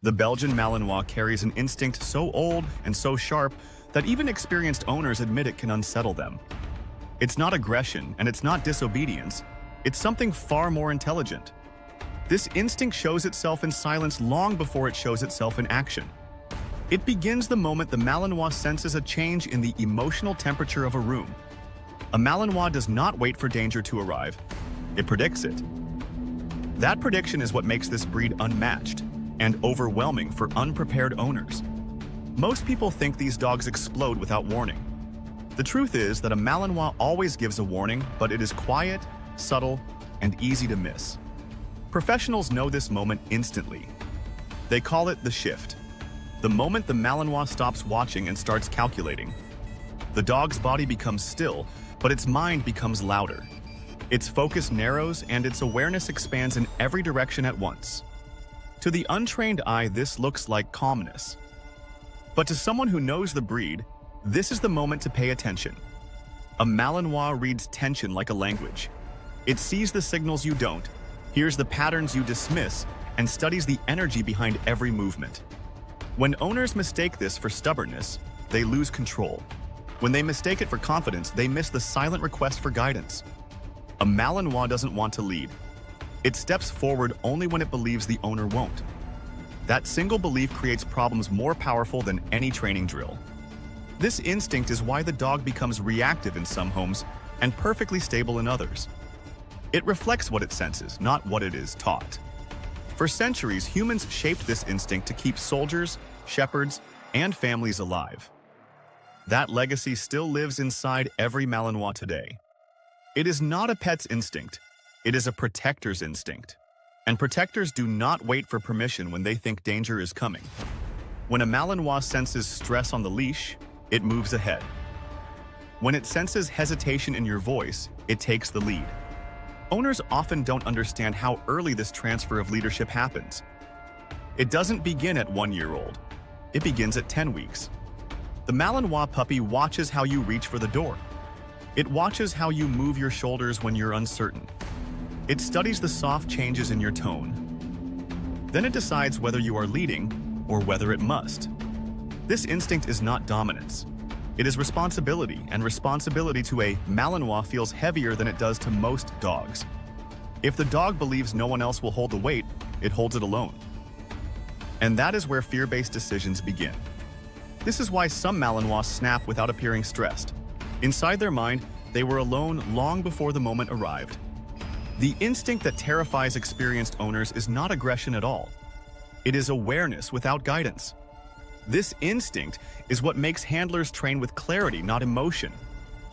The Belgian Malinois carries an instinct so old and so sharp that even experienced owners admit it can unsettle them. It's not aggression and it's not disobedience, it's something far more intelligent. This instinct shows itself in silence long before it shows itself in action. It begins the moment the Malinois senses a change in the emotional temperature of a room. A Malinois does not wait for danger to arrive, it predicts it. That prediction is what makes this breed unmatched and overwhelming for unprepared owners. Most people think these dogs explode without warning. The truth is that a Malinois always gives a warning, but it is quiet, subtle, and easy to miss. Professionals know this moment instantly. They call it the shift. The moment the Malinois stops watching and starts calculating. The dog's body becomes still, but its mind becomes louder. Its focus narrows and its awareness expands in every direction at once. To the untrained eye, this looks like calmness. But to someone who knows the breed, this is the moment to pay attention. A Malinois reads tension like a language. It sees the signals you don't, hears the patterns you dismiss, and studies the energy behind every movement. When owners mistake this for stubbornness, they lose control. When they mistake it for confidence, they miss the silent request for guidance. A Malinois doesn't want to lead. It steps forward only when it believes the owner won't. That single belief creates problems more powerful than any training drill. This instinct is why the dog becomes reactive in some homes and perfectly stable in others. It reflects what it senses, not what it is taught. For centuries, humans shaped this instinct to keep soldiers, shepherds, and families alive. That legacy still lives inside every Malinois today. It is not a pet's instinct, it is a protector's instinct. And protectors do not wait for permission when they think danger is coming. When a Malinois senses stress on the leash, it moves ahead. When it senses hesitation in your voice, it takes the lead. Owners often don't understand how early this transfer of leadership happens. It doesn't begin at 1 year old. It begins at 10 weeks. The Malinois puppy watches how you reach for the door. It watches how you move your shoulders when you're uncertain. It studies the soft changes in your tone. Then it decides whether you are leading or whether it must. This instinct is not dominance. It is responsibility, and responsibility to a Malinois feels heavier than it does to most dogs. If the dog believes no one else will hold the weight, it holds it alone. And that is where fear-based decisions begin. This is why some Malinois snap without appearing stressed. Inside their mind, they were alone long before the moment arrived. The instinct that terrifies experienced owners is not aggression at all. It is awareness without guidance. This instinct is what makes handlers train with clarity, not emotion.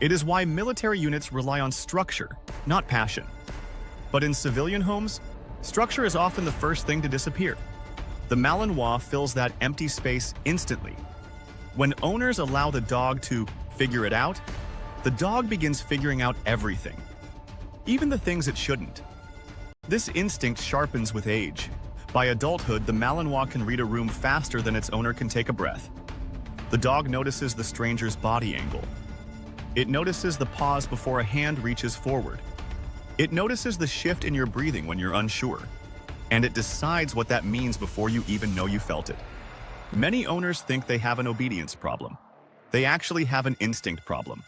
It is why military units rely on structure, not passion. But in civilian homes, structure is often the first thing to disappear. The Malinois fills that empty space instantly. When owners allow the dog to figure it out, the dog begins figuring out everything, even the things it shouldn't. This instinct sharpens with age. By adulthood, the Malinois can read a room faster than its owner can take a breath. The dog notices the stranger's body angle. It notices the pause before a hand reaches forward. It notices the shift in your breathing when you're unsure. And it decides what that means before you even know you felt it. Many owners think they have an obedience problem. They actually have an instinct problem.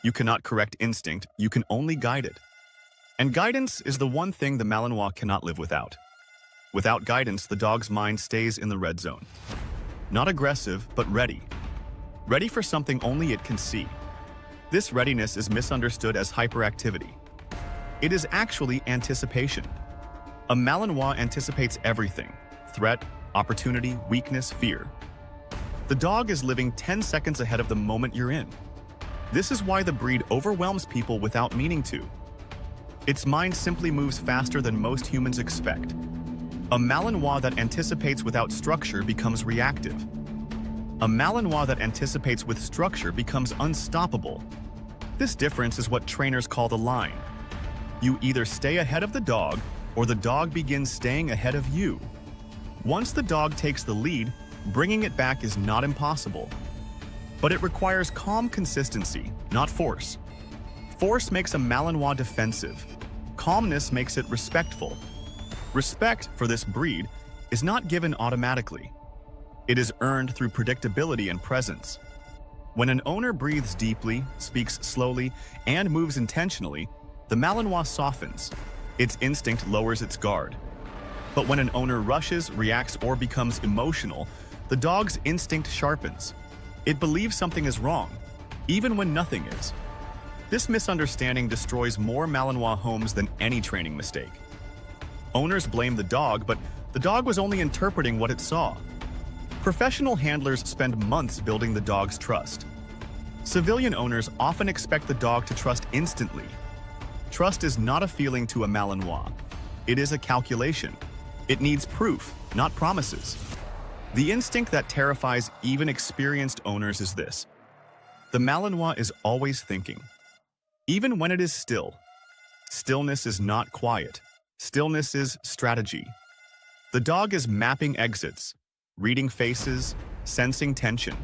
You cannot correct instinct, you can only guide it. And guidance is the one thing the Malinois cannot live without. Without guidance, the dog's mind stays in the red zone. Not aggressive, but ready. Ready for something only it can see. This readiness is misunderstood as hyperactivity. It is actually anticipation. A Malinois anticipates everything: threat, opportunity, weakness, fear. The dog is living 10 seconds ahead of the moment you're in. This is why the breed overwhelms people without meaning to. Its mind simply moves faster than most humans expect. A Malinois that anticipates without structure becomes reactive. A Malinois that anticipates with structure becomes unstoppable. This difference is what trainers call the line. You either stay ahead of the dog, or the dog begins staying ahead of you. Once the dog takes the lead, bringing it back is not impossible. But it requires calm consistency, not force. Force makes a Malinois defensive. Calmness makes it respectful. Respect, for this breed, is not given automatically. It is earned through predictability and presence. When an owner breathes deeply, speaks slowly, and moves intentionally, the Malinois softens. Its instinct lowers its guard. But when an owner rushes, reacts, or becomes emotional, the dog's instinct sharpens. It believes something is wrong, even when nothing is. This misunderstanding destroys more Malinois homes than any training mistake. Owners blame the dog, but the dog was only interpreting what it saw. Professional handlers spend months building the dog's trust. Civilian owners often expect the dog to trust instantly. Trust is not a feeling to a Malinois. It is a calculation. It needs proof, not promises. The instinct that terrifies even experienced owners is this: the Malinois is always thinking. Even when it is still. Stillness is not quiet. Stillness is strategy. The dog is mapping exits, reading faces, sensing tension.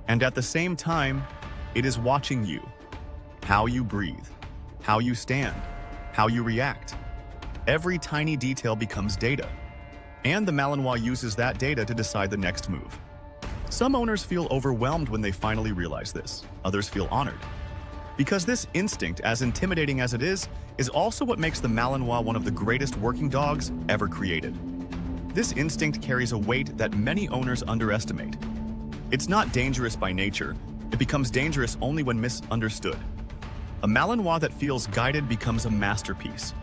And at the same time, it is watching you. How you breathe, how you stand, how you react. Every tiny detail becomes data. And the Malinois uses that data to decide the next move. Some owners feel overwhelmed when they finally realize this. Others feel honored. Because this instinct, as intimidating as it is also what makes the Malinois one of the greatest working dogs ever created. This instinct carries a weight that many owners underestimate. It's not dangerous by nature. It becomes dangerous only when misunderstood. A Malinois that feels guided becomes a masterpiece.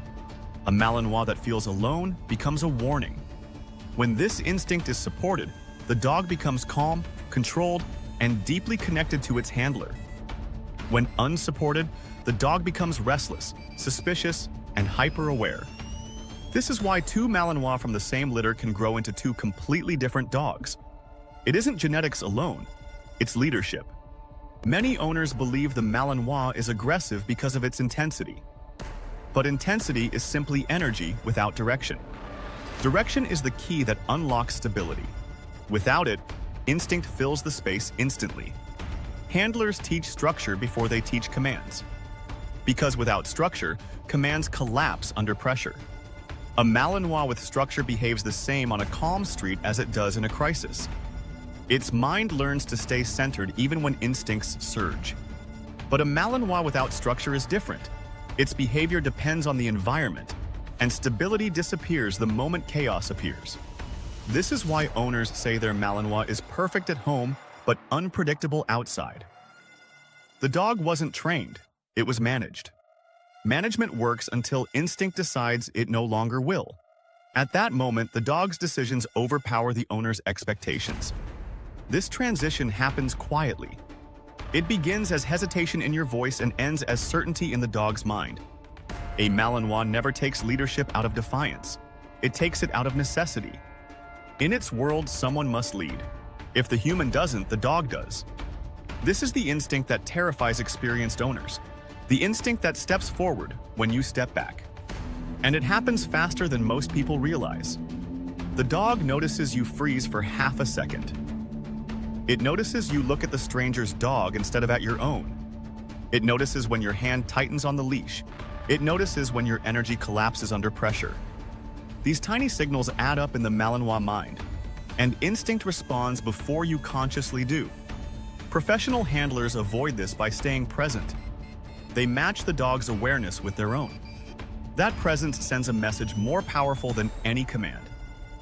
A Malinois that feels alone becomes a warning. When this instinct is supported, the dog becomes calm, controlled, and deeply connected to its handler. When unsupported, the dog becomes restless, suspicious, and hyper-aware. This is why two Malinois from the same litter can grow into two completely different dogs. It isn't genetics alone, it's leadership. Many owners believe the Malinois is aggressive because of its intensity. But intensity is simply energy without direction. Direction is the key that unlocks stability. Without it, instinct fills the space instantly. Handlers teach structure before they teach commands. Because without structure, commands collapse under pressure. A Malinois with structure behaves the same on a calm street as it does in a crisis. Its mind learns to stay centered even when instincts surge. But a Malinois without structure is different. Its behavior depends on the environment, and stability disappears the moment chaos appears. This is why owners say their Malinois is perfect at home, but unpredictable outside. The dog wasn't trained, it was managed. Management works until instinct decides it no longer will. At that moment, the dog's decisions overpower the owner's expectations. This transition happens quietly. It begins as hesitation in your voice and ends as certainty in the dog's mind. A Malinois never takes leadership out of defiance. It takes it out of necessity. In its world, someone must lead. If the human doesn't, the dog does. This is the instinct that terrifies experienced owners. The instinct that steps forward when you step back. And it happens faster than most people realize. The dog notices you freeze for half a second. It notices you look at the stranger's dog instead of at your own. It notices when your hand tightens on the leash. It notices when your energy collapses under pressure. These tiny signals add up in the Malinois mind, and instinct responds before you consciously do. Professional handlers avoid this by staying present. They match the dog's awareness with their own. That presence sends a message more powerful than any command.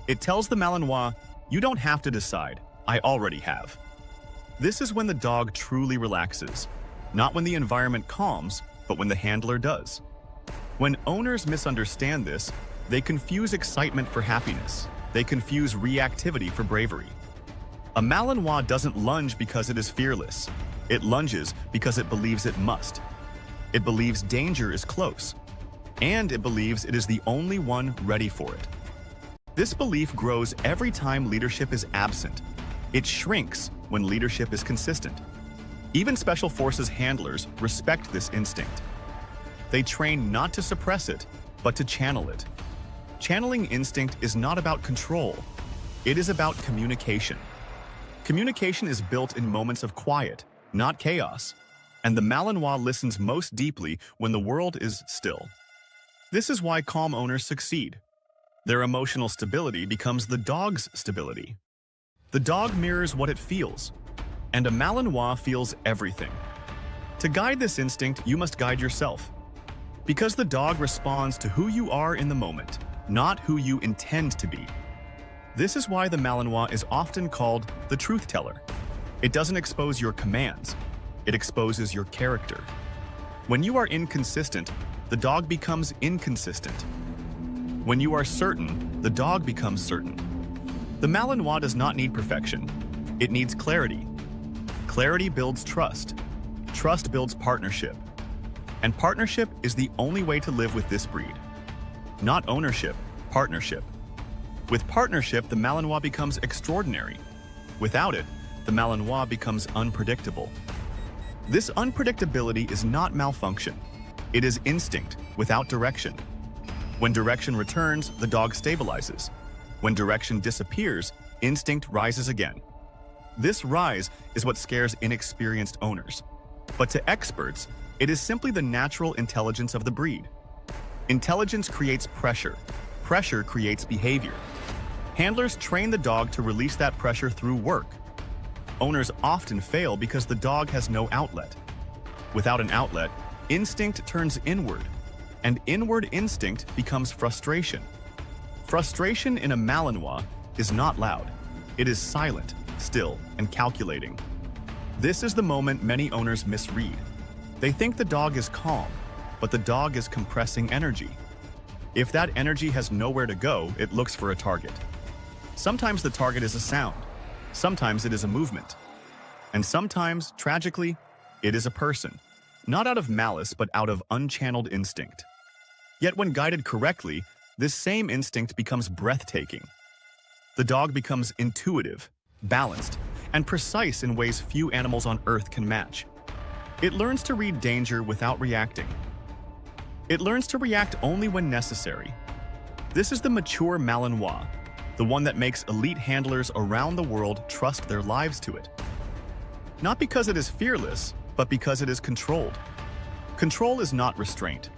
It tells the Malinois, you don't have to decide, I already have. This is when the dog truly relaxes, not when the environment calms, but when the handler does. When owners misunderstand this, they confuse excitement for happiness. They confuse reactivity for bravery. A Malinois doesn't lunge because it is fearless. It lunges because it believes it must. It believes danger is close. And it believes it is the only one ready for it. This belief grows every time leadership is absent. It shrinks when leadership is consistent. Even Special Forces handlers respect this instinct. They train not to suppress it, but to channel it. Channeling instinct is not about control. It is about communication. Communication is built in moments of quiet, not chaos. And the Malinois listens most deeply when the world is still. This is why calm owners succeed. Their emotional stability becomes the dog's stability. The dog mirrors what it feels, and a Malinois feels everything. To guide this instinct, you must guide yourself, because the dog responds to who you are in the moment, not who you intend to be. This is why the Malinois is often called the truth teller. It doesn't expose your commands, it exposes your character. When you are inconsistent, the dog becomes inconsistent. When you are certain, the dog becomes certain. The Malinois does not need perfection, it needs clarity. Clarity builds trust. Trust builds partnership. And partnership is the only way to live with this breed. Not ownership, partnership. With partnership, the Malinois becomes extraordinary. Without it, the Malinois becomes unpredictable. This unpredictability is not malfunction. It is instinct without direction. When direction returns, the dog stabilizes. When direction disappears, instinct rises again. This rise is what scares inexperienced owners. But to experts, it is simply the natural intelligence of the breed. Intelligence creates pressure. Pressure creates behavior. Handlers train the dog to release that pressure through work. Owners often fail because the dog has no outlet. Without an outlet, instinct turns inward, and inward instinct becomes frustration. Frustration in a Malinois is not loud. It is silent, still, and calculating. This is the moment many owners misread. They think the dog is calm, but the dog is compressing energy. If that energy has nowhere to go, it looks for a target. Sometimes the target is a sound, sometimes it is a movement, and sometimes, tragically, it is a person, not out of malice but out of unchanneled instinct. Yet when guided correctly, this same instinct becomes breathtaking. The dog becomes intuitive, balanced, and precise in ways few animals on Earth can match. It learns to read danger without reacting. It learns to react only when necessary. This is the mature Malinois, the one that makes elite handlers around the world trust their lives to it. Not because it is fearless, but because it is controlled. Control is not restraint.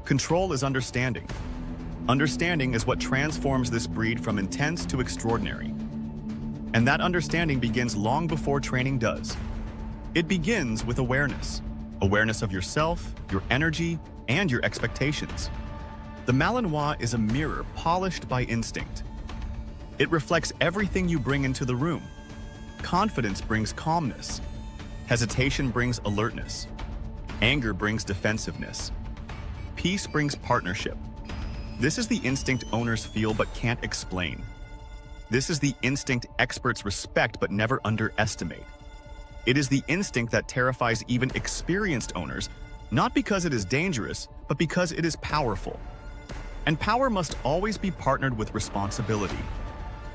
Control is understanding. Understanding is what transforms this breed from intense to extraordinary. And that understanding begins long before training does. It begins with awareness. Awareness of yourself, your energy, and your expectations. The Malinois is a mirror polished by instinct. It reflects everything you bring into the room. Confidence brings calmness. Hesitation brings alertness. Anger brings defensiveness. Peace brings partnership. This is the instinct owners feel but can't explain. This is the instinct experts respect but never underestimate. It is the instinct that terrifies even experienced owners, not because it is dangerous, but because it is powerful. And power must always be partnered with responsibility.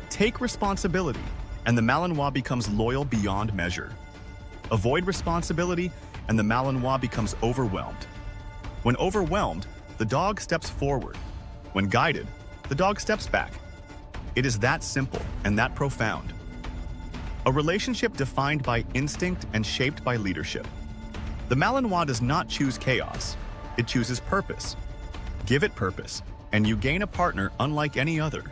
Take responsibility, and the Malinois becomes loyal beyond measure. Avoid responsibility, and the Malinois becomes overwhelmed. When overwhelmed, the dog steps forward. When guided, the dog steps back. It is that simple and that profound. A relationship defined by instinct and shaped by leadership. The Malinois does not choose chaos, it chooses purpose. Give it purpose, and you gain a partner unlike any other.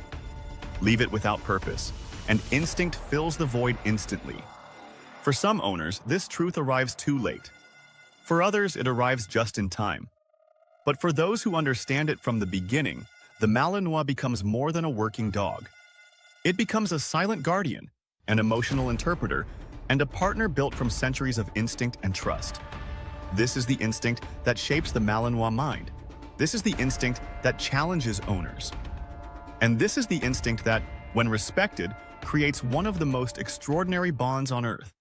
Leave it without purpose, and instinct fills the void instantly. For some owners, this truth arrives too late. For others, it arrives just in time. But for those who understand it from the beginning, the Malinois becomes more than a working dog. It becomes a silent guardian, an emotional interpreter, and a partner built from centuries of instinct and trust. This is the instinct that shapes the Malinois mind. This is the instinct that challenges owners. And this is the instinct that, when respected, creates one of the most extraordinary bonds on Earth.